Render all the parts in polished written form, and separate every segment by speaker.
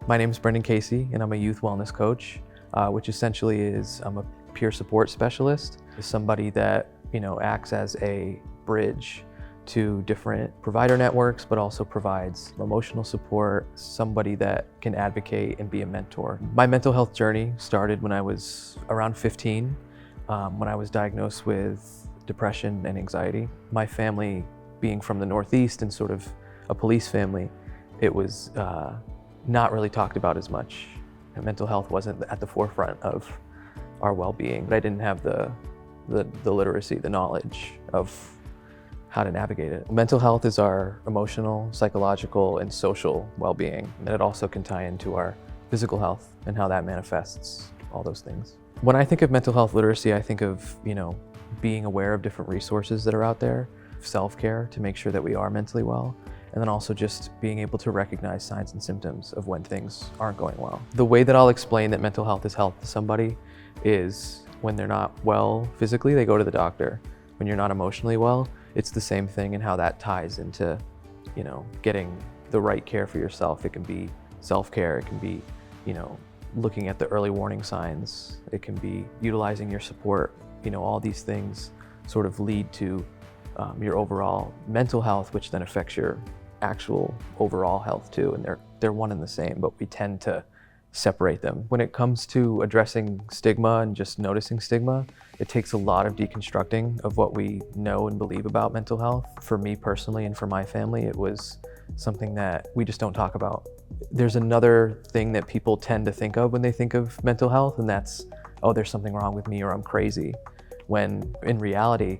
Speaker 1: My name is Brendan Casey, and I'm a youth wellness coach, which essentially is I'm a peer support specialist, somebody that acts as a bridge to different provider networks, but also provides emotional support, somebody that can advocate and be a mentor. My mental health journey started when I was around 15, when I was diagnosed with depression and anxiety. My family, being from the Northeast and sort of a police family, it was not really talked about as much. And mental health wasn't at the forefront of our well-being, but I didn't have the literacy, the knowledge of how to navigate it. Mental health is our emotional, psychological, and social well-being, and it also can tie into our physical health and how that manifests, all those things. When I think of mental health literacy, I think of being aware of different resources that are out there, self-care to make sure that we are mentally well, and then also just being able to recognize signs and symptoms of when things aren't going well. The way that I'll explain that mental health is health to somebody is when they're not well physically, they go to the doctor. When you're not emotionally well, it's the same thing, and how that ties into, getting the right care for yourself. It can be self-care, it can be, looking at the early warning signs, it can be utilizing your support. All these things sort of lead to your overall mental health, which then affects your actual overall health too, and they're one and the same, but we tend to separate them. When it comes to addressing stigma and just noticing stigma, it takes a lot of deconstructing of what we know and believe about mental health. For me personally and for my family, it was something that we just don't talk about. There's another thing that people tend to think of when they think of mental health, and that's, oh, there's something wrong with me or I'm crazy. When in reality,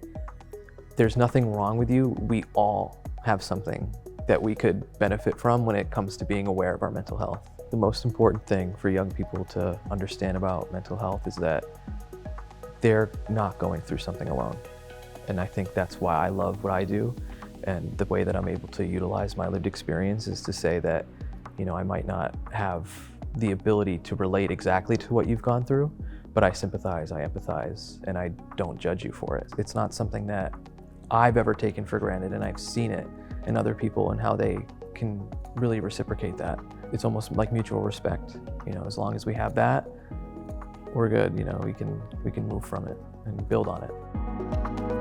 Speaker 1: there's nothing wrong with you. We all have something that we could benefit from when it comes to being aware of our mental health. The most important thing for young people to understand about mental health is that they're not going through something alone. And I think that's why I love what I do. And the way that I'm able to utilize my lived experience is to say that, I might not have the ability to relate exactly to what you've gone through, but I sympathize, I empathize, and I don't judge you for it. It's not something that I've ever taken for granted, and I've seen it in other people and how they can really reciprocate that. It's almost like mutual respect. As long as we have that, we're good. We can move from it and build on it.